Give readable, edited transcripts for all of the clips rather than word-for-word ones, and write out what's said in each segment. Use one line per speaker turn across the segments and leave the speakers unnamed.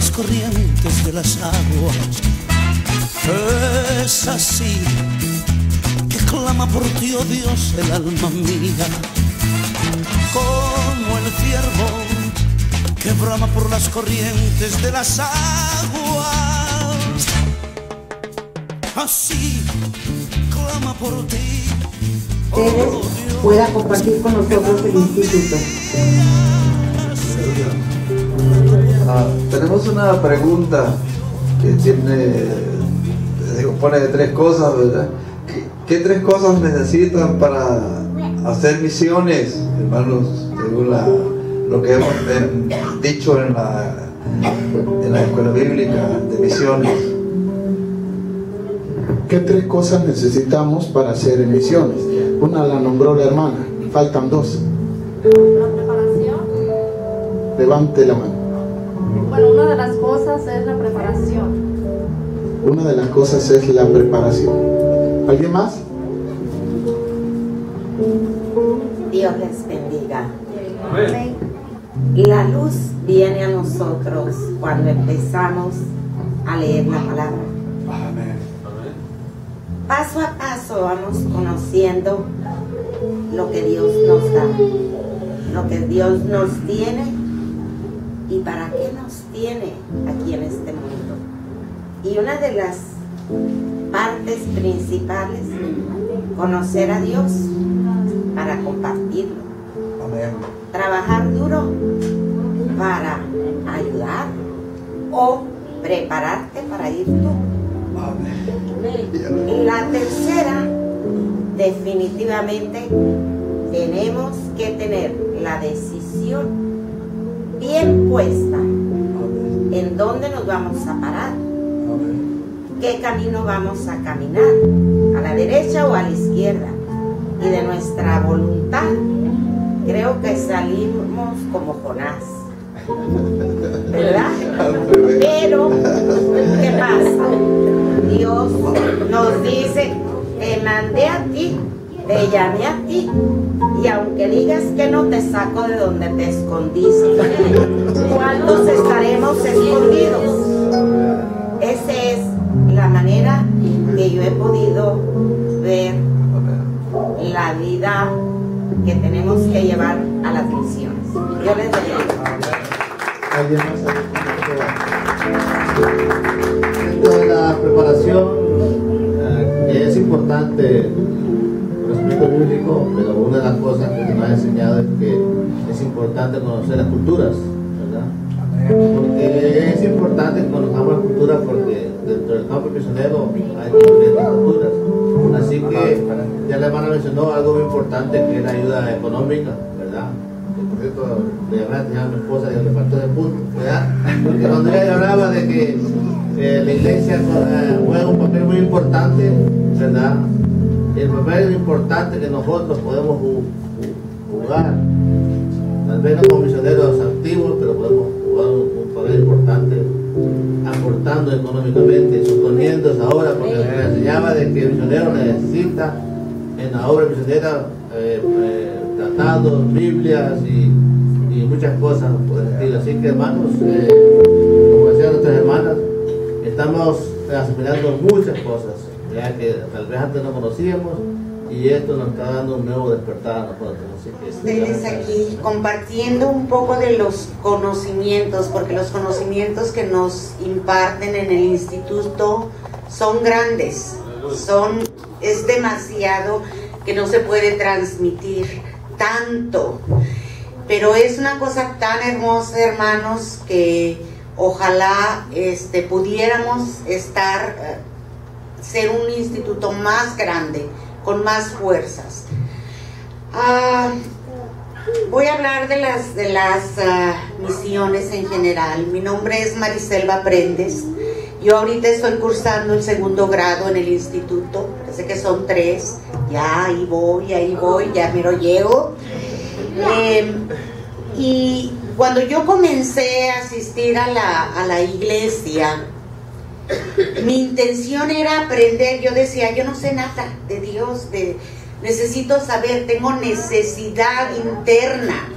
las corrientes de las aguas. Es así que clama por ti, oh Dios, el alma mía, como el ciervo que brama por las corrientes de las aguas. Así clama por ti, oh Dios,
pueda compartir con nosotros el instituto.
Tenemos una pregunta que pone de 3 cosas, ¿verdad? ¿Qué 3 cosas necesitan para hacer misiones, hermanos, según lo que hemos dicho en la escuela bíblica de misiones?
¿Qué 3 cosas necesitamos para hacer misiones? Una la nombró la hermana, faltan 2.
La preparación.
Levante la mano.
Bueno, una de las cosas es la preparación.
Una de las cosas es la preparación. ¿Alguien más?
Dios les bendiga. Amén. La luz viene a nosotros cuando empezamos a leer la palabra.
Amén.
Paso a paso vamos conociendo lo que Dios nos da, lo que Dios nos tiene y para qué nos tiene aquí en este mundo. Y una de las partes principales, conocer a Dios para compartirlo.
Amén.
Trabajar duro para ayudar o prepararte para ir tú.
Amén.
La tercera, definitivamente tenemos que tener la decisión bien puesta en dónde nos vamos a parar, qué camino vamos a caminar, a la derecha o a la izquierda. Y de nuestra voluntad creo que salimos como Jonás, ¿verdad? Pero ¿qué pasa? Dios nos dice: te mandé a ti, te llamé a ti, y aunque digas que no, te saco de donde te escondiste. ¿Cuántos estaremos escondidos? Esa es la manera que yo he podido ver la vida que tenemos que llevar a las misiones. Yo les bendiga.
¿Alguien más?
Dentro de la preparación, que es importante el conocimiento bíblico, pero una de las cosas que nos ha enseñado es que es importante conocer las culturas, ¿verdad? Porque es importante que conozcamos las culturas, porque dentro del campo misionero hay diferentes culturas. Así que ya la hermana mencionó algo muy importante, que es la ayuda económica, ¿verdad? Por cierto, le llamé a mi esposa y le faltó de punto, ¿verdad? Porque cuando ella hablaba de que la iglesia juega un papel muy importante, ¿verdad? El papel importante que nosotros podemos jugar, tal vez no como misioneros activos, pero podemos jugar un papel importante, aportando económicamente, suponiéndose ahora, porque me enseñaba de que el misionero necesita en la obra misionera tratados, Biblias y muchas cosas por el estilo. Así que, hermanos, como decían nuestras hermanas, estamos asimilando muchas cosas, ya que tal vez antes no conocíamos, y esto nos está dando un nuevo despertar a nosotros. Así que
Ustedes aquí compartiendo un poco de los conocimientos, porque los conocimientos que nos imparten en el instituto son grandes, es demasiado que no se puede transmitir tanto, pero es una cosa tan hermosa, hermanos, que ojalá pudiéramos ser un instituto más grande, con más fuerzas. Voy a hablar de las misiones en general. Mi nombre es Mariselva Prendes. Yo ahorita estoy cursando el 2º grado en el instituto. Parece que son 3. Ya ahí voy, ya mero llego. Y cuando yo comencé a asistir a la iglesia, mi intención era aprender. Yo decía, yo no sé nada de Dios, necesito saber, tengo necesidad interna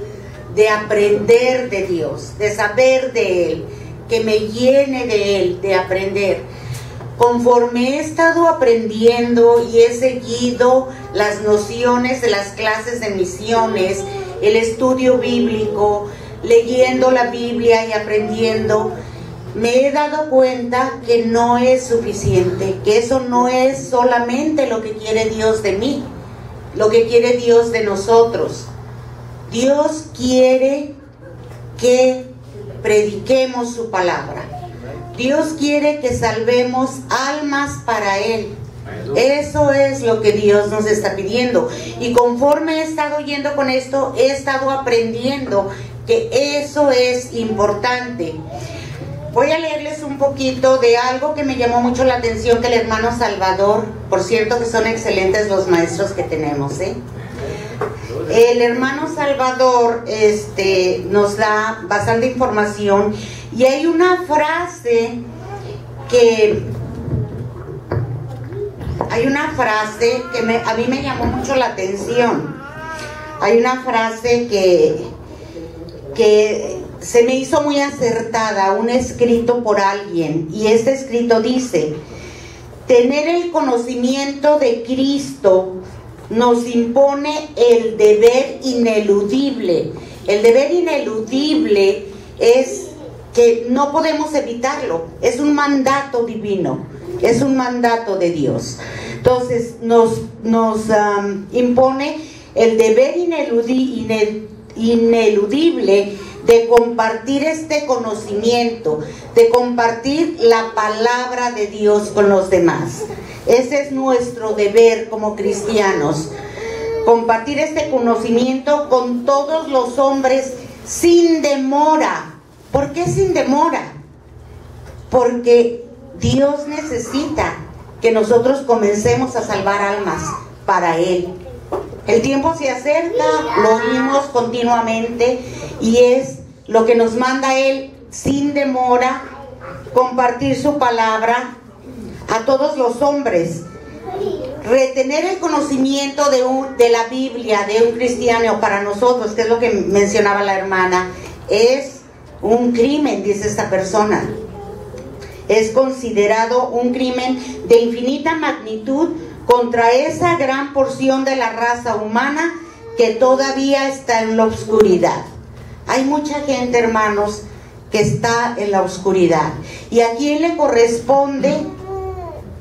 de aprender de Dios, de saber de Él. que me llene de Él, de aprender. Conforme he estado aprendiendo y he seguido las nociones de las clases de misiones, el estudio bíblico, leyendo la Biblia y aprendiendo, me he dado cuenta que no es suficiente, que eso no es solamente lo que quiere Dios de mí, lo que quiere Dios de nosotros. Dios quiere que prediquemos su palabra. Dios quiere que salvemos almas para Él. Eso es lo que Dios nos está pidiendo. Y conforme he estado yendo con esto, he estado aprendiendo que eso es importante. Voy a leerles un poquito de algo que me llamó mucho la atención, que el hermano Salvador, por cierto que son excelentes los maestros que tenemos, el hermano Salvador nos da bastante información, y hay una frase que a mí me llamó mucho la atención. Hay una frase que se me hizo muy acertada, un escrito por alguien, y este escrito dice: tener el conocimiento de Cristo nos impone el deber ineludible. El deber ineludible es que no podemos evitarlo, es un mandato divino, es un mandato de Dios. Entonces nos impone el deber ineludible de compartir este conocimiento, de compartir la palabra de Dios con los demás. Ese es nuestro deber como cristianos, compartir este conocimiento con todos los hombres sin demora. ¿Por qué sin demora? Porque Dios necesita que nosotros comencemos a salvar almas para Él. El tiempo se acerca, lo oímos continuamente, y es lo que nos manda Él sin demora, compartir su palabra a todos los hombres. Retener el conocimiento de la Biblia de un cristiano para nosotros, que es lo que mencionaba la hermana, es un crimen, dice esta persona. Es considerado un crimen de infinita magnitud contra esa gran porción de la raza humana que todavía está en la oscuridad. Hay mucha gente, hermanos, que está en la oscuridad. ¿Y a quién le corresponde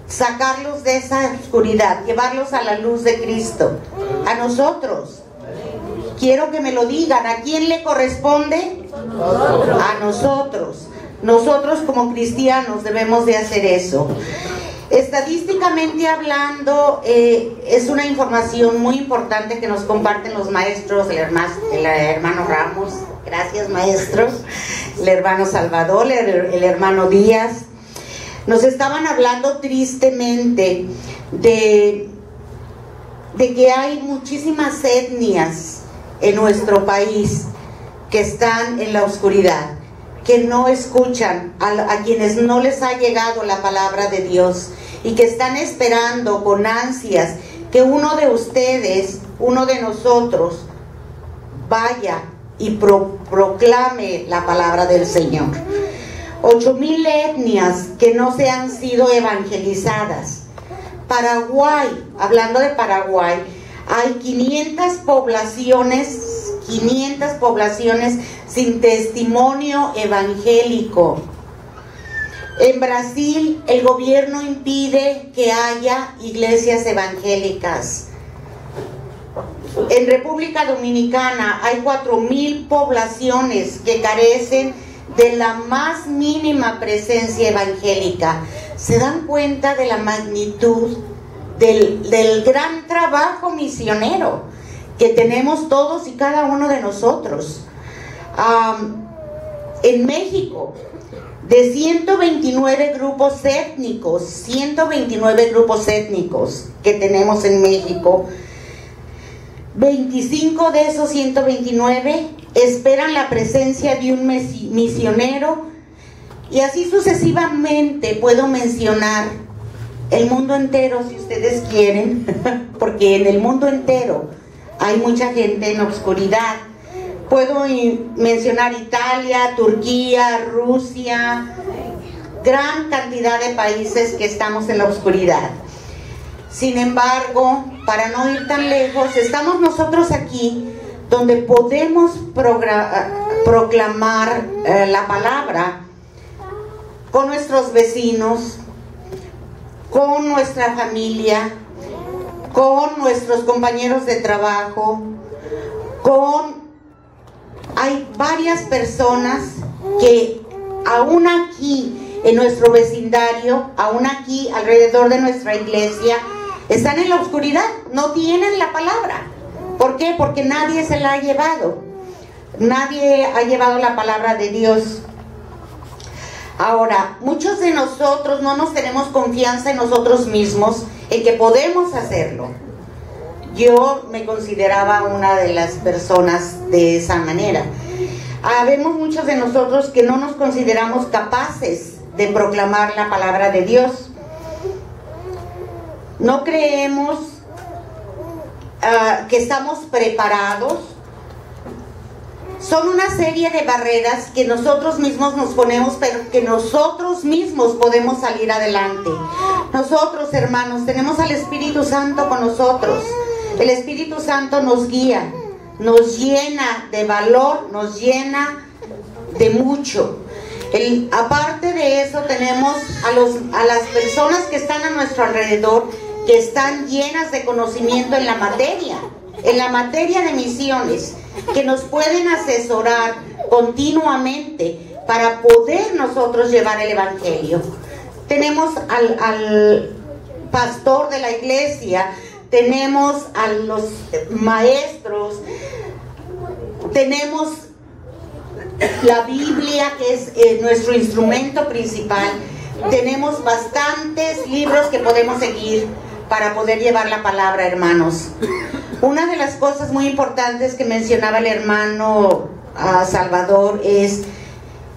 sacarlos de esa oscuridad, llevarlos a la luz de Cristo? A nosotros. Quiero que me lo digan. ¿A quién le corresponde? A nosotros. Nosotros como cristianos debemos de hacer eso. Estadísticamente hablando, es una información muy importante que nos comparten los maestros, el hermano Ramos, gracias maestros, el hermano Salvador, el hermano Díaz. Nos estaban hablando tristemente de que hay muchísimas etnias en nuestro país que están en la oscuridad, que no escuchan a quienes no les ha llegado la palabra de Dios, y que están esperando con ansias que uno de ustedes, uno de nosotros, vaya y proclame la palabra del Señor. 8,000 etnias que no se han sido evangelizadas. Paraguay, hablando de Paraguay, hay 500 poblaciones sin testimonio evangélico. En Brasil, el gobierno impide que haya iglesias evangélicas. En República Dominicana hay 4,000 poblaciones que carecen de la más mínima presencia evangélica. ¿Se dan cuenta de la magnitud del gran trabajo misionero que tenemos todos y cada uno de nosotros? En México, de 129 grupos étnicos que tenemos en México, 25 de esos 129 esperan la presencia de un misionero, y así sucesivamente. Puedo mencionar el mundo entero si ustedes quieren, porque en el mundo entero hay mucha gente en oscuridad. Puedo mencionar Italia, Turquía, Rusia, gran cantidad de países que estamos en la oscuridad. Sin embargo, para no ir tan lejos, estamos nosotros aquí donde podemos proclamar la palabra con nuestros vecinos, con nuestra familia, con nuestros compañeros de trabajo, hay varias personas que aún aquí en nuestro vecindario, aún aquí alrededor de nuestra iglesia, están en la oscuridad, no tienen la palabra. ¿Por qué? Porque nadie se la ha llevado. Nadie ha llevado la palabra de Dios. Ahora, muchos de nosotros no nos tenemos confianza en nosotros mismos, en que podemos hacerlo. Yo me consideraba una de las personas de esa manera. Habemos muchos de nosotros que no nos consideramos capaces de proclamar la palabra de Dios. No creemos que estamos preparados. Son una serie de barreras que nosotros mismos nos ponemos, pero que nosotros mismos podemos salir adelante. Nosotros, hermanos, tenemos al Espíritu Santo con nosotros. El Espíritu Santo nos guía, nos llena de valor, nos llena de mucho. Aparte de eso, tenemos a las personas que están a nuestro alrededor, que están llenas de conocimiento en la materia de misiones, que nos pueden asesorar continuamente para poder nosotros llevar el Evangelio. Tenemos al pastor de la iglesia, tenemos a los maestros, tenemos la Biblia, que es nuestro instrumento principal. Tenemos bastantes libros que podemos seguir para poder llevar la palabra, hermanos. Una de las cosas muy importantes que mencionaba el hermano Salvador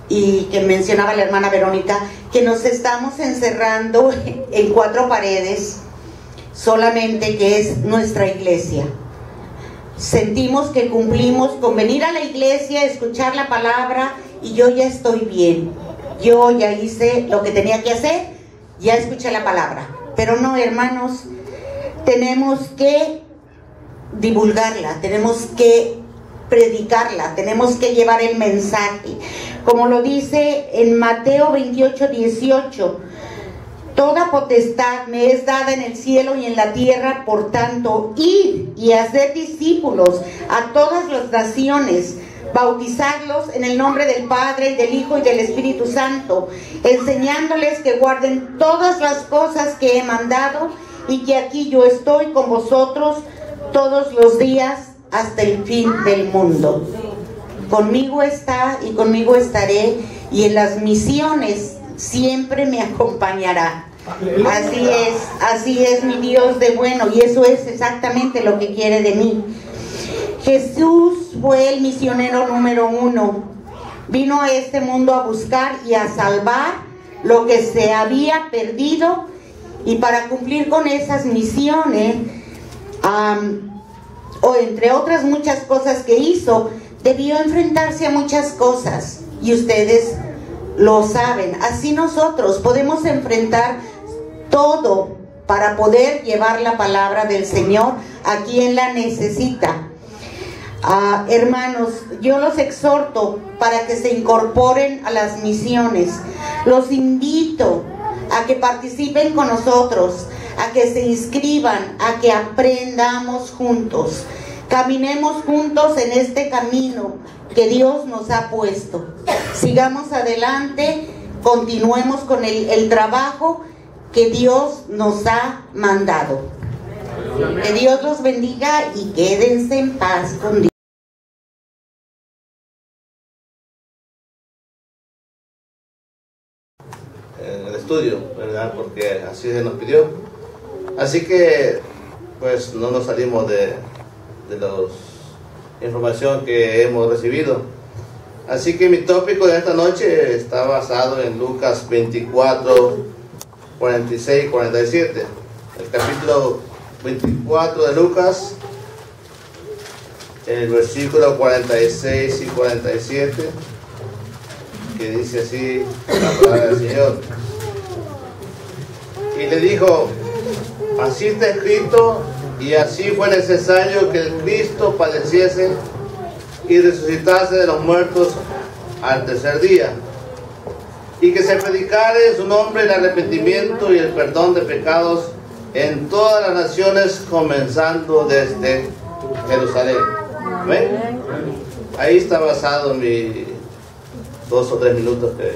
y que mencionaba la hermana Verónica, que nos estamos encerrando en 4 paredes solamente, que es nuestra iglesia. Sentimos que cumplimos con venir a la iglesia, escuchar la palabra, y yo ya estoy bien, yo ya hice lo que tenía que hacer, ya escuché la palabra. Pero no, hermanos, tenemos que divulgarla, tenemos que predicarla, tenemos que llevar el mensaje. Como lo dice en Mateo 28:18, toda potestad me es dada en el cielo y en la tierra, por tanto, id y haced discípulos a todas las naciones, bautizarlos en el nombre del Padre, y del Hijo, y del Espíritu Santo, enseñándoles que guarden todas las cosas que he mandado, y que aquí yo estoy con vosotros todos los días hasta el fin del mundo. Conmigo está y conmigo estaré, y en las misiones siempre me acompañará. Así es mi Dios de bueno, y eso es exactamente lo que quiere de mí. Jesús fue el misionero número 1. Vino a este mundo a buscar y a salvar lo que se había perdido, y para cumplir con esas misiones, o entre otras muchas cosas que hizo, debió enfrentarse a muchas cosas, y ustedes lo saben. Así nosotros podemos enfrentar todo para poder llevar la palabra del Señor a quien la necesita. Hermanos, yo los exhorto para que se incorporen a las misiones. Los invito a que participen con nosotros, a que se inscriban, a que aprendamos juntos, caminemos juntos en este camino que Dios nos ha puesto. Sigamos adelante, continuemos con el trabajo que Dios nos ha mandado. Que Dios los bendiga y quédense en paz con Dios.
En el estudio, ¿verdad? Porque así se nos pidió. Así que, pues, no nos salimos de la información que hemos recibido. Así que mi tópico de esta noche está basado en Lucas 24, 46 y 47. El capítulo 24 de Lucas el versículo 46 y 47, que dice así la palabra del Señor. Y le dijo: así está escrito, y así fue necesario que el Cristo padeciese y resucitase de los muertos al tercer día, y que se predicare en su nombre el arrepentimiento y el perdón de pecados en todas las naciones, comenzando desde Jerusalén. ¿Ven? Ahí está basado mi 2 o 3 minutos que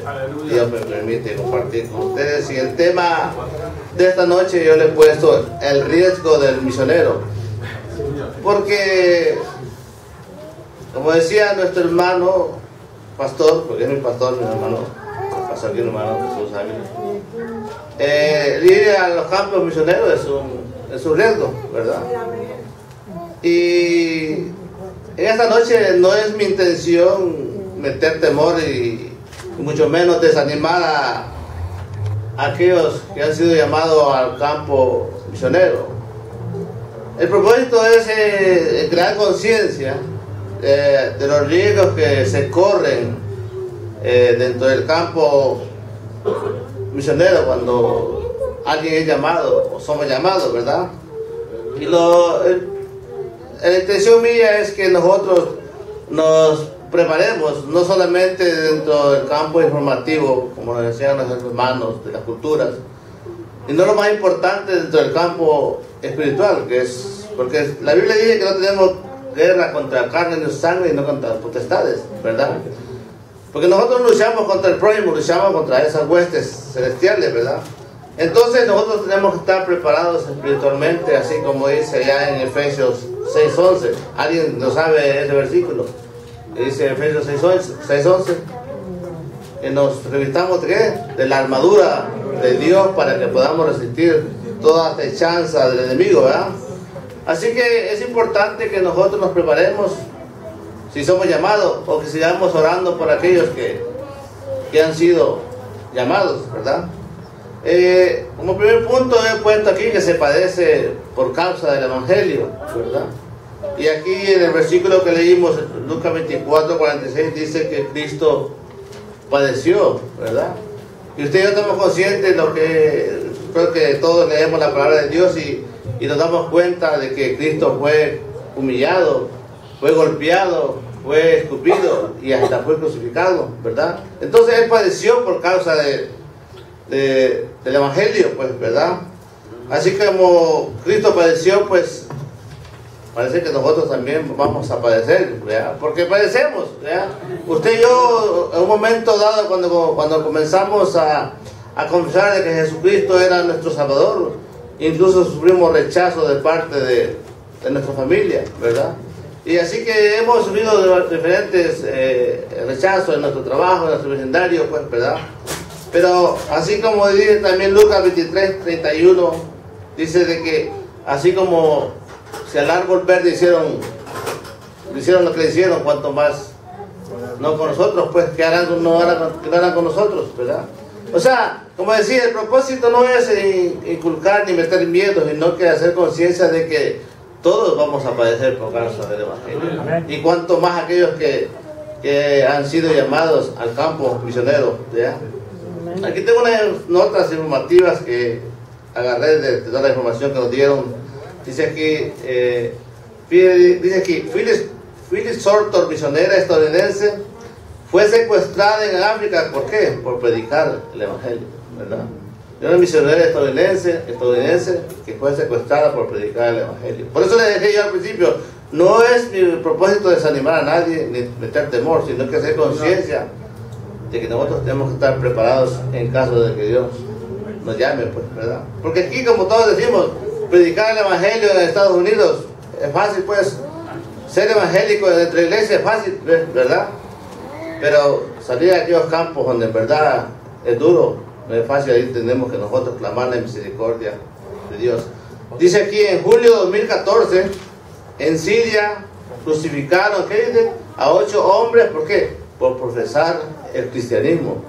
Dios me permite compartir con ustedes. Y el tema de esta noche yo le he puesto el riesgo del misionero, porque, como decía nuestro hermano pastor, porque es mi pastor, mi hermano, pasó aquí, mi hermano Jesús Ávila, ir a los campos misioneros es un riesgo, ¿verdad? Y en esta noche no es mi intención meter temor y mucho menos desanimar a aquellos que han sido llamados al campo misionero. El propósito es crear conciencia de los riesgos que se corren dentro del campo misionero cuando alguien es llamado o somos llamados, ¿verdad? Y la intención mía es que nosotros nos preparemos, no solamente dentro del campo informativo, como nos decían nuestros hermanos de las culturas, sino lo más importante dentro del campo espiritual, que es, porque la Biblia dice que no tenemos guerra contra carne ni sangre y no contra potestades, ¿verdad? Porque nosotros luchamos contra el prójimo, luchamos contra esas huestes celestiales, ¿verdad? Entonces nosotros tenemos que estar preparados espiritualmente, así como dice allá en Efesios 6:11. ¿Alguien no sabe ese versículo? Dice Efesios 6:11, que nos revistamos de la armadura de Dios para que podamos resistir toda acechanza del enemigo, ¿verdad? Así que es importante que nosotros nos preparemos si somos llamados, o que sigamos orando por aquellos que han sido llamados, ¿verdad? Como primer punto he puesto aquí que se padece por causa del Evangelio, ¿verdad? Y aquí en el versículo que leímos, Lucas 24:46, dice que Cristo padeció, ¿verdad? Y usted y yo estamos conscientes de lo que, creo que todos leemos la palabra de Dios y nos damos cuenta de que Cristo fue humillado, fue golpeado, fue escupido y hasta fue crucificado, ¿verdad? Entonces Él padeció por causa del Evangelio, pues, ¿verdad? Así como Cristo padeció, pues parece que nosotros también vamos a padecer, ¿verdad? Porque padecemos, ¿verdad? Usted y yo, en un momento dado, cuando comenzamos a confesar de que Jesucristo era nuestro Salvador, incluso sufrimos rechazo de parte de nuestra familia, ¿verdad? Y así que hemos sufrido diferentes rechazos en nuestro trabajo, en nuestro vecindario, pues, ¿verdad? Pero así como dice también Lucas 23:31, dice de que así como si al árbol verde hicieron lo que le hicieron, cuanto más no con nosotros, pues que harán con nosotros, ¿verdad? O sea, como decía, el propósito no es inculcar ni meter miedo, sino que hacer conciencia de que todos vamos a padecer por causa del Evangelio. Y cuanto más aquellos que han sido llamados al campo misionero, ¿verdad? Aquí tengo unas notas informativas que agarré de toda la información que nos dieron. Dice aquí, Phyllis Shorter, misionera estadounidense, fue secuestrada en África. ¿Por qué? Por predicar el Evangelio, ¿verdad? Era una misionera estadounidense que fue secuestrada por predicar el Evangelio. Por eso le dije yo al principio, no es mi propósito desanimar a nadie ni meter temor, sino que hacer conciencia de que nosotros tenemos que estar preparados en caso de que Dios nos llame, pues, ¿verdad? Porque aquí, como todos decimos, predicar el Evangelio en Estados Unidos es fácil, pues. Ser evangélico en nuestra iglesia es fácil, ¿verdad? Pero salir a aquellos campos donde en verdad es duro, no es fácil. Ahí tenemos que nosotros clamar la misericordia de Dios. Dice aquí, en julio de 2014, en Siria crucificaron, ¿qué dice? A 8 hombres. ¿Por qué? Por profesar el cristianismo.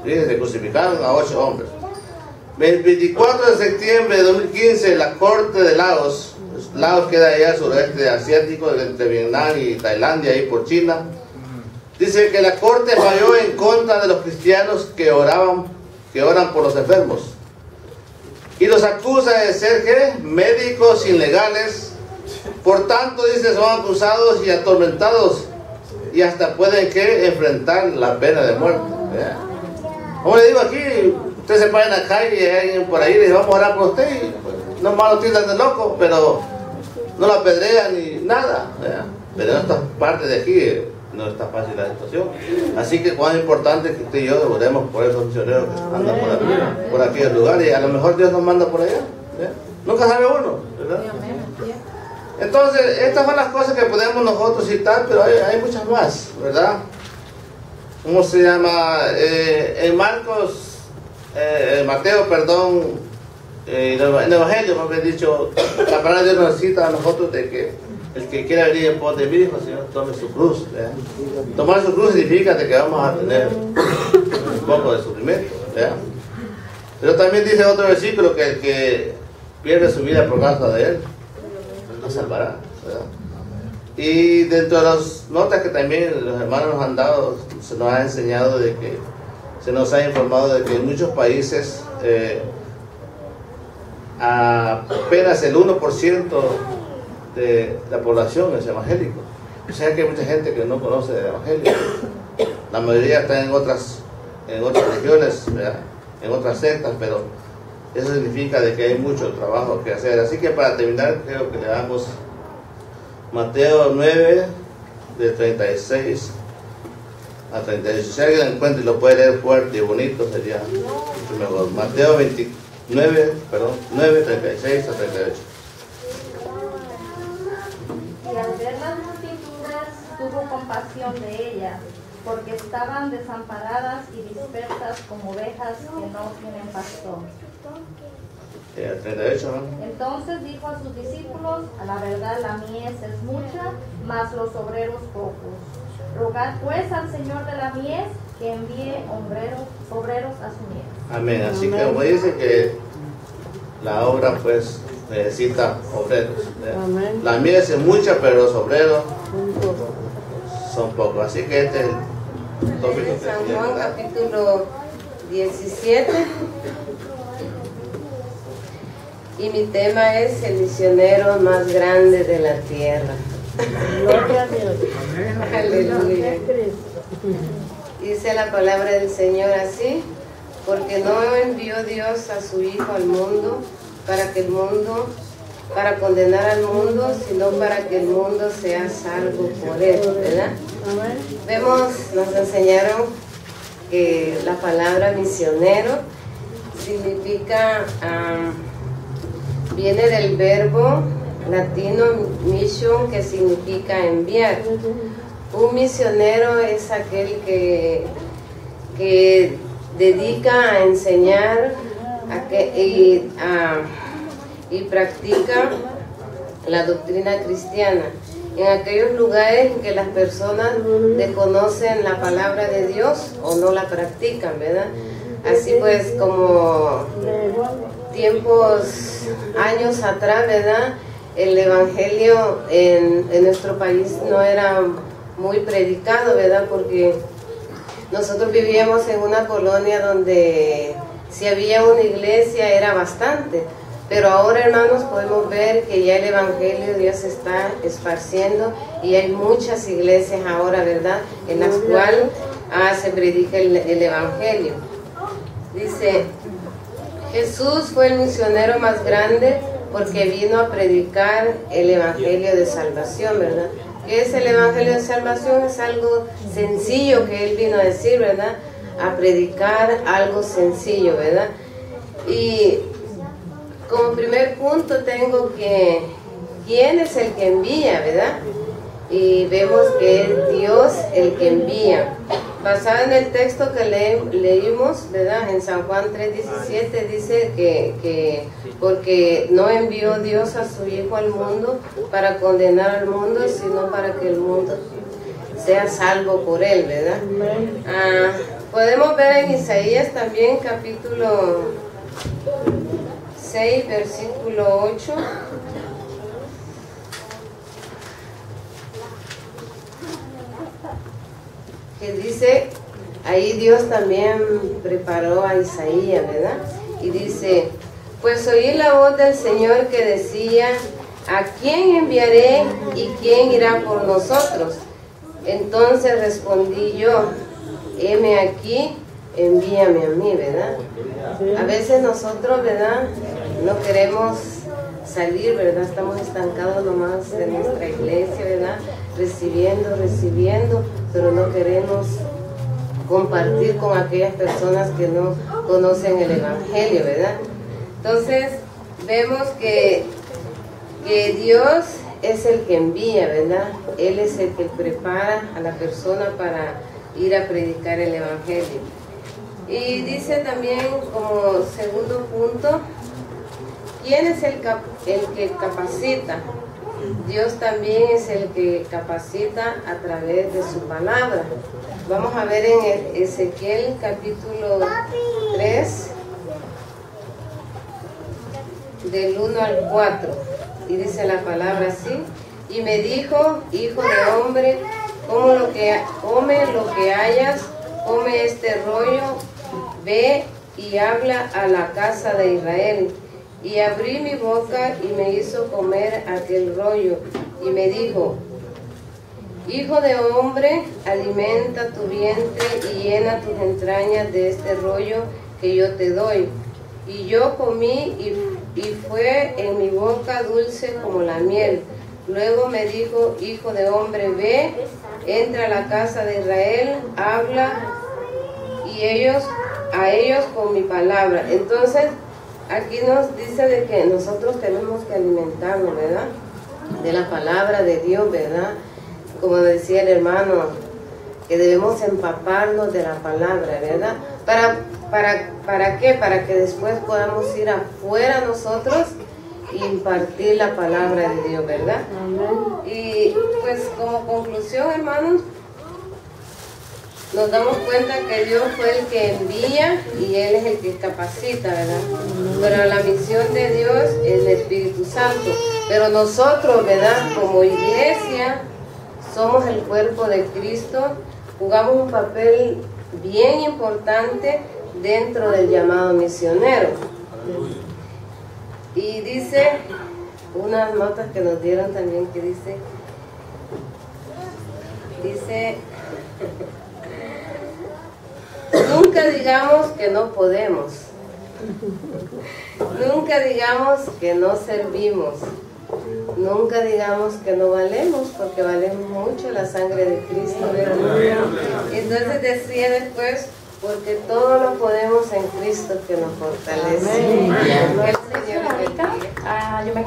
Fíjense, crucificaron a 8 hombres. El 24 de septiembre de 2015, la Corte de Laos lados que hay allá al sureste asiático, entre Vietnam y Tailandia, ahí por China. Dice que la corte falló en contra de los cristianos que oran por los enfermos. Y los acusa de ser ¿qué? Médicos ilegales. Por tanto, dice, son acusados y atormentados. Y hasta pueden ¿qué? Enfrentar la pena de muerte. ¿Verdad? Como le digo aquí, usted se para en la calle y hay alguien por ahí y le dice, vamos a orar por usted. Y, pues, no más lo tildan de loco, pero no la apedrean ni nada. ¿Verdad? Pero en esta parte de aquí no está fácil la situación. Así que cuán importante que usted y yo oremos por esos misioneros que andan por aquellos lugares. Y a lo mejor Dios nos manda por allá. ¿Verdad? Nunca sabe uno, ¿verdad? Entonces, estas son las cosas que podemos nosotros citar, pero hay muchas más, ¿verdad? ¿Cómo se llama? En Marcos, Mateo, perdón, en el Evangelio, me había dicho, la palabra de Dios nos cita a nosotros de que el que quiera venir en pos de mí, dijo, Señor, tome su cruz. ¿verdad? Tomar su cruz significa de que vamos a tener un poco de sufrimiento, ¿verdad? Pero también dice otro versículo que el que pierde su vida por causa de él, la salvará, ¿verdad? Y dentro de las notas que también los hermanos nos han dado, se nos ha enseñado de que, se nos ha informado de que en muchos países apenas el 1% de la población es evangélico. O sea que hay mucha gente que no conoce el evangelio. La mayoría está en otras religiones, ¿verdad? En otras sectas, pero eso significa de que hay mucho trabajo que hacer. Así que para terminar, creo que le damos Mateo 9, de 36 a 38. Si alguien lo encuentra y lo puede leer fuerte y bonito, sería mucho mejor. Mateo 9, 36 a 38.
Y al ver las multitudes, tuvo compasión de ellas, porque estaban desamparadas y dispersas como ovejas que no tienen pastor.
38, ¿no?
Entonces dijo a sus discípulos, a la verdad la mies es mucha, mas los obreros pocos. Rogad pues al Señor de la mies que envíe obreros a su mies.
Amén. Así que como dice que la obra pues necesita obreros. La mies es mucha, pero los obreros son pocos. Así que este es el tópico que
San Juan capítulo 17. Y mi tema es el misionero más grande de la tierra. Gloria a Dios. Aleluya. Dice la palabra del Señor así: porque no envió Dios a su Hijo al mundo para condenar al mundo, sino para que el mundo sea salvo por él, ¿verdad? Vemos, nos enseñaron que la palabra misionero significa viene del verbo latino mission, que significa enviar. Un misionero es aquel que dedica a enseñar y practica la doctrina cristiana en aquellos lugares en que las personas desconocen la palabra de Dios o no la practican, ¿verdad? Así pues, como años atrás, ¿verdad? El evangelio en nuestro país no era muy predicado, ¿verdad? Porque nosotros vivíamos en una colonia donde si había una iglesia era bastante, pero ahora, hermanos, podemos ver que ya el evangelio Dios se está esparciendo y hay muchas iglesias ahora, ¿verdad? En las cuales se predica el evangelio. Dice: Jesús fue el misionero más grande porque vino a predicar el evangelio de salvación, ¿verdad? ¿Qué es el evangelio de salvación? Es algo sencillo que él vino a decir, ¿verdad? A predicar algo sencillo, ¿verdad? Y como primer punto tengo que ¿quién es el que envía, verdad? Y vemos que es Dios el que envía. Basado en el texto que leímos, ¿verdad? En San Juan 3:17 dice que porque no envió Dios a su Hijo al mundo para condenar al mundo, sino para que el mundo sea salvo por él, ¿verdad? Podemos ver en Isaías también capítulo 6, versículo 8. que dice, ahí Dios también preparó a Isaías, ¿verdad? Y dice, pues oí la voz del Señor que decía, ¿a quién enviaré y quién irá por nosotros? Entonces respondí yo, heme aquí, envíame a mí, ¿verdad? A veces nosotros, ¿verdad?, no queremos salir, ¿verdad? Estamos estancados nomás en nuestra iglesia, ¿verdad? Recibiendo, pero no queremos compartir con aquellas personas que no conocen el Evangelio, ¿verdad? Entonces, vemos que Dios es el que envía, ¿verdad? Él es el que prepara a la persona para ir a predicar el Evangelio. Y dice también como segundo punto, ¿quién es el que capacita? Dios también es el que capacita a través de su palabra. Vamos a ver en Ezequiel capítulo 3, del 1 al 4, y dice la palabra así, y me dijo, hijo de hombre, come lo que hayas, come este rollo, ve y habla a la casa de Israel. Y abrí mi boca y me hizo comer aquel rollo, y me dijo, hijo de hombre, alimenta tu vientre y llena tus entrañas de este rollo que yo te doy. Y yo comí y fue en mi boca dulce como la miel. Luego me dijo, hijo de hombre, ve, entra a la casa de Israel, habla a ellos con mi palabra. Entonces, aquí nos dice de que nosotros tenemos que alimentarnos, ¿verdad?, de la palabra de Dios, ¿verdad? Como decía el hermano, que debemos empaparnos de la palabra, ¿verdad? ¿Para qué? Para que después podamos ir afuera nosotros y impartir la palabra de Dios, ¿verdad? Y pues como conclusión, hermanos, nos damos cuenta que Dios fue el que envía y Él es el que capacita, ¿verdad? Pero la misión de Dios es el Espíritu Santo. Pero nosotros, ¿verdad?, como iglesia, somos el cuerpo de Cristo, jugamos un papel bien importante dentro del llamado misionero. Y dice, unas notas que nos dieron también, que dice, nunca digamos que no podemos, nunca digamos que no servimos, nunca digamos que no valemos, porque valemos mucho la sangre de Cristo, ¿verdad? Entonces decía después, porque todo lo podemos en Cristo que nos fortalece.
Yo me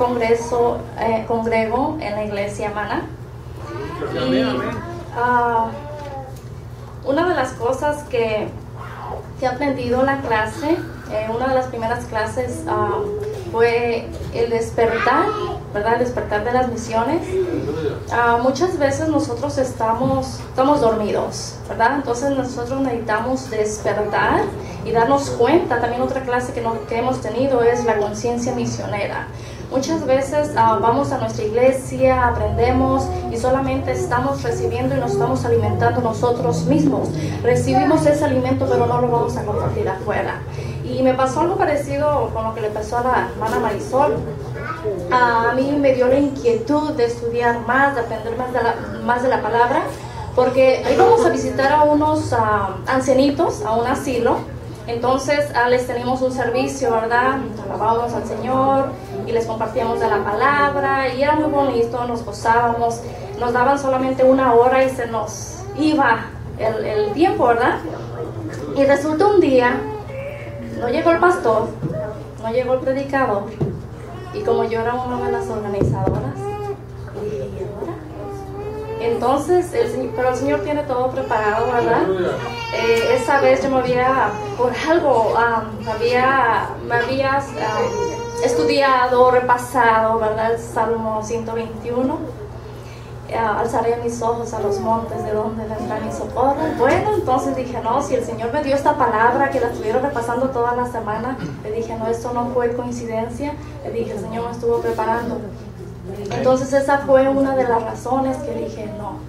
congrego en la iglesia Mana. Y una de las cosas que he aprendido en la clase, una de las primeras clases fue el despertar, ¿verdad? El despertar de las misiones. Muchas veces nosotros estamos dormidos, ¿verdad? Entonces nosotros necesitamos despertar y darnos cuenta. También otra clase que hemos tenido es la conciencia misionera. Muchas veces vamos a nuestra iglesia, aprendemos y solamente estamos recibiendo y nos estamos alimentando nosotros mismos. Recibimos ese alimento, pero no lo vamos a compartir afuera. Y me pasó algo parecido con lo que le pasó a la hermana Marisol. A mí me dio la inquietud de estudiar más, de aprender más de la palabra, porque íbamos a visitar a unos ancianitos, a un asilo. Entonces les teníamos un servicio, ¿verdad? Alabábamos al Señor y les compartíamos de la palabra y era muy bonito, nos gozábamos. Nos daban solamente 1 hora y se nos iba el tiempo, ¿verdad? Y resulta un día, no llegó el pastor, no llegó el predicador, y como yo era una de las organizadoras, dije, ¿y ahora? Entonces, pero el Señor tiene todo preparado, ¿verdad? Esa vez yo me había, por algo, me había estudiado, repasado, ¿verdad? El Salmo 121. Alzaré mis ojos a los montes, de donde vendrá mi socorro. Bueno, entonces dije, no, si el Señor me dio esta palabra que la estuvieron repasando toda la semana, le dije, no, esto no fue coincidencia. Le dije, el Señor me estuvo preparando. Entonces esa fue una de las razones que dije, no,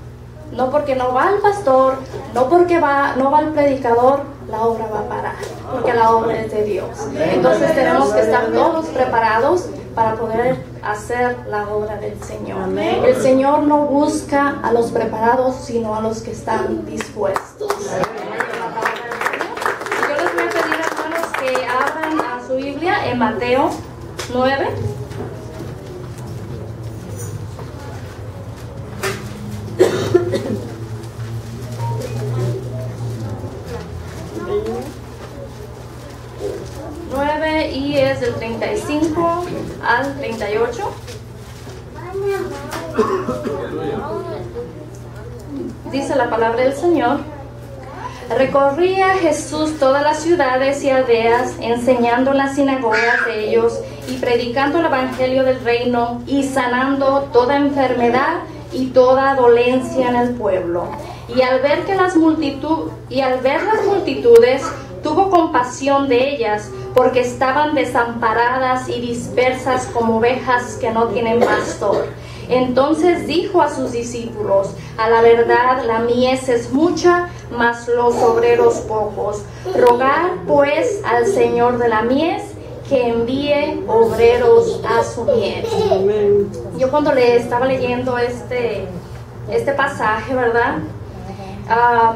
No porque no va el pastor, no porque no va el predicador, la obra va a parar, porque la obra es de Dios. Entonces tenemos que estar todos preparados para poder hacer la obra del Señor. El Señor no busca a los preparados, sino a los que están dispuestos. Yo les voy a pedir, hermanos, que abran a su Biblia en Mateo 9. Y es del 35 al 38. Dice la palabra del Señor: recorría Jesús todas las ciudades y aldeas, enseñando en las sinagogas de ellos y predicando el evangelio del reino y sanando toda enfermedad y toda dolencia en el pueblo. Y al ver las multitudes, tuvo compasión de ellas, porque estaban desamparadas y dispersas como ovejas que no tienen pastor. Entonces dijo a sus discípulos: a la verdad la mies es mucha, mas los obreros pocos. Rogad pues al Señor de la mies que envíe obreros a su mies. Yo cuando le estaba leyendo este pasaje, ¿verdad?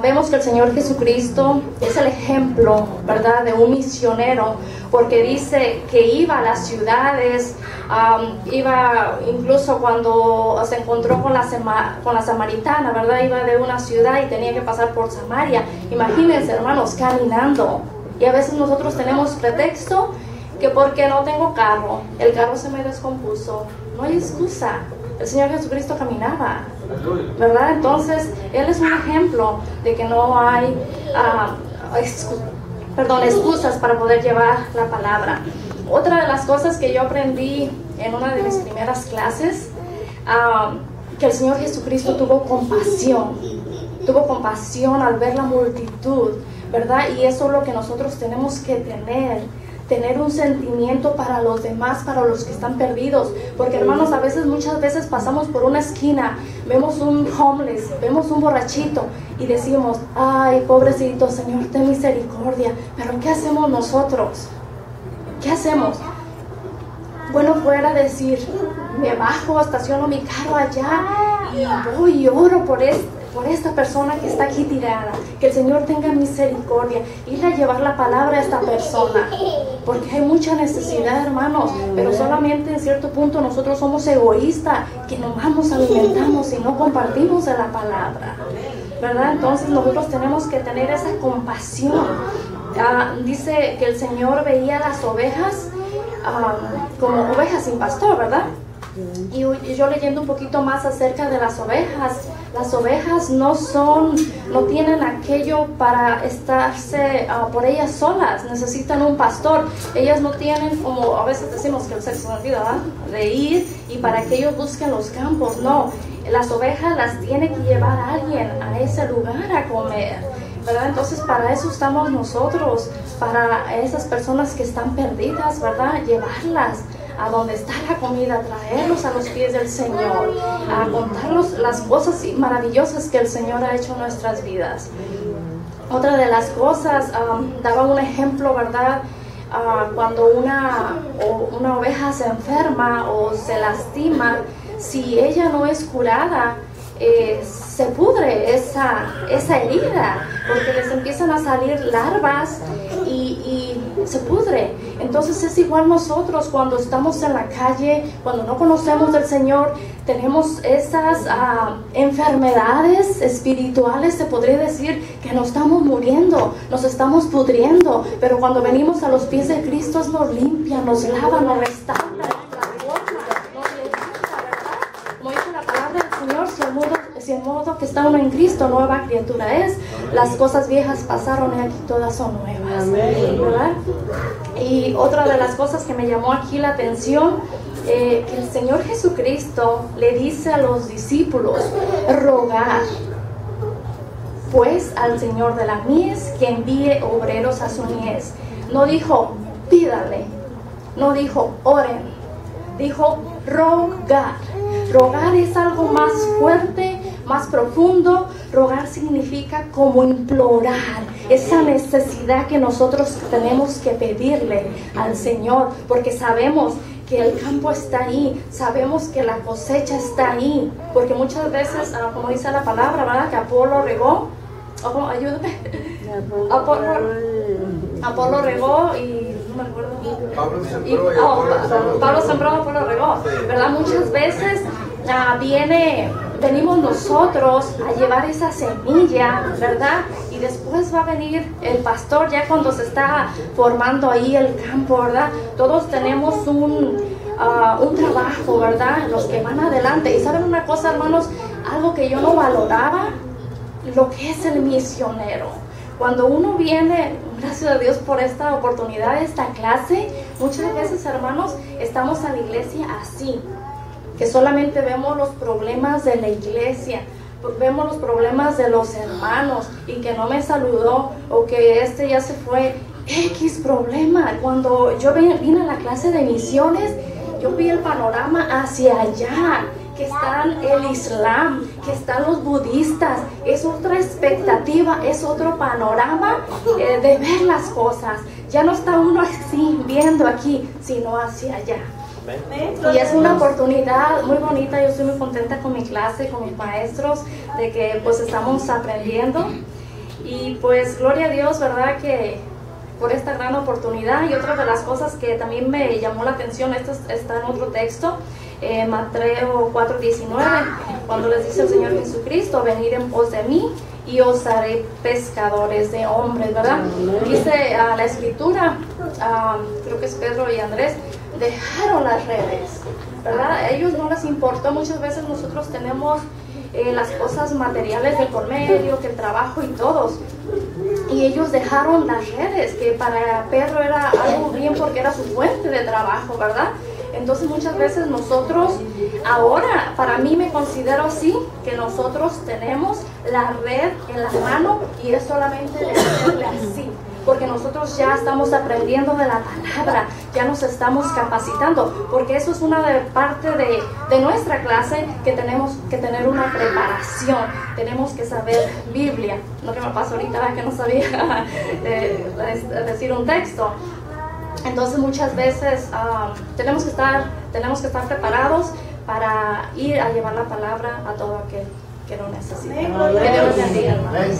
Vemos que el Señor Jesucristo es el ejemplo, ¿verdad?, de un misionero, porque dice que iba a las ciudades, iba incluso cuando se encontró con la samaritana, ¿verdad?, iba de una ciudad y tenía que pasar por Samaria. Imagínense, hermanos, caminando. Y a veces nosotros tenemos pretexto que porque no tengo carro, el carro se me descompuso. No hay excusa. El Señor Jesucristo caminaba, ¿verdad? Entonces, Él es un ejemplo de que no hay excusas para poder llevar la palabra. Otra de las cosas que yo aprendí en una de mis primeras clases, que el Señor Jesucristo tuvo compasión al ver la multitud, ¿verdad? Y eso es lo que nosotros tenemos que tener un sentimiento para los demás, para los que están perdidos, porque hermanos, muchas veces pasamos por una esquina, vemos un homeless, vemos un borrachito y decimos: ay, pobrecito, Señor, ten misericordia. Pero ¿qué hacemos nosotros? ¿Qué hacemos? Bueno, fuera decir: me bajo, estaciono mi carro allá y voy y oro por esta persona que está aquí tirada, que el Señor tenga misericordia, ir a llevar la palabra a esta persona, porque hay mucha necesidad, hermanos, pero solamente en cierto punto nosotros somos egoístas, que nomás nos alimentamos y no compartimos de la palabra, ¿verdad? Entonces nosotros tenemos que tener esa compasión. Dice que el Señor veía las ovejas como ovejas sin pastor, ¿verdad? Y yo leyendo un poquito más acerca de las ovejas no tienen aquello para estarse por ellas solas, necesitan un pastor. Ellas no tienen, como a veces decimos que el sexto sentido, ¿verdad?, de ir y para que ellos busquen los campos. No, las ovejas las tiene que llevar a alguien a ese lugar a comer, ¿verdad? Entonces para eso estamos nosotros, para esas personas que están perdidas, ¿verdad?, llevarlas a donde está la comida, traerlos a los pies del Señor, a contarlos las cosas maravillosas que el Señor ha hecho en nuestras vidas. Otra de las cosas, daba un ejemplo, ¿verdad? Cuando una oveja se enferma o se lastima, si ella no es curada, se pudre esa herida, porque les empiezan a salir larvas y se pudre. Entonces es igual nosotros cuando estamos en la calle, cuando no conocemos del Señor, tenemos esas enfermedades espirituales, se podría decir, que nos estamos muriendo, nos estamos pudriendo, pero cuando venimos a los pies de Cristo nos limpia, nos lava, nos restaura, nos transforma, nos levanta, ¿verdad? Como dice la palabra del Señor, si el modo que está uno en Cristo, nueva criatura es. Las cosas viejas pasaron y aquí todas son nuevas, ¿verdad? Y otra de las cosas que me llamó aquí la atención, que el Señor Jesucristo le dice a los discípulos: rogad pues al Señor de la mies que envíe obreros a su mies. No dijo pídale, no dijo oren, dijo rogar. Rogar es algo más fuerte, más profundo. Rogar significa como implorar, esa necesidad que nosotros tenemos que pedirle al Señor, porque sabemos que el campo está ahí, sabemos que la cosecha está ahí, porque muchas veces, como dice la palabra, ¿verdad? Que Apolo regó, ayúdame, Apolo regó y no me acuerdo. Pablo sembró, Apolo regó, ¿verdad? Muchas veces venimos nosotros a llevar esa semilla, ¿verdad? Y después va a venir el pastor ya cuando se está formando ahí el campo, ¿verdad? Todos tenemos un trabajo, ¿verdad? Los que van adelante. Y saben una cosa, hermanos, algo que yo no valoraba, lo que es el misionero. Cuando uno viene, gracias a Dios por esta oportunidad, esta clase, muchas veces, hermanos, estamos a la iglesia así, que solamente vemos los problemas de la iglesia, vemos los problemas de los hermanos, y que no me saludó, o que ya se fue, X problema. Cuando yo vine a la clase de misiones, yo vi el panorama hacia allá, que están el Islam, que están los budistas. Es otra expectativa, es otro panorama de ver las cosas. Ya no está uno así viendo aquí, sino hacia allá. Y es una oportunidad muy bonita. Yo estoy muy contenta con mi clase, con mis maestros, de que pues estamos aprendiendo. Y pues gloria a Dios, ¿verdad? Que por esta gran oportunidad. Y otra de las cosas que también me llamó la atención, esto está en otro texto, Mateo 4:19, cuando les dice el Señor Jesucristo: venid en pos de mí y os haré pescadores de hombres, ¿verdad? Dice la escritura, creo que es Pedro y Andrés, dejaron las redes, ¿verdad? A ellos no les importó. Muchas veces nosotros tenemos las cosas materiales de por medio, que el trabajo y todos, y ellos dejaron las redes, que para Pedro era algo bien porque era su fuente de trabajo, ¿verdad? Entonces muchas veces nosotros, ahora, para mí me considero así, que nosotros tenemos la red en la mano y es solamente de hacerle así, porque nosotros ya estamos aprendiendo de la palabra, ya nos estamos capacitando, porque eso es una parte de nuestra clase, que tenemos que tener una preparación, tenemos que saber Biblia. Lo que me pasó ahorita, que no sabía decir un texto. Entonces muchas veces tenemos que estar preparados para ir a llevar la palabra a todo aquel que lo necesita. Que Dios los bendiga, hermanos.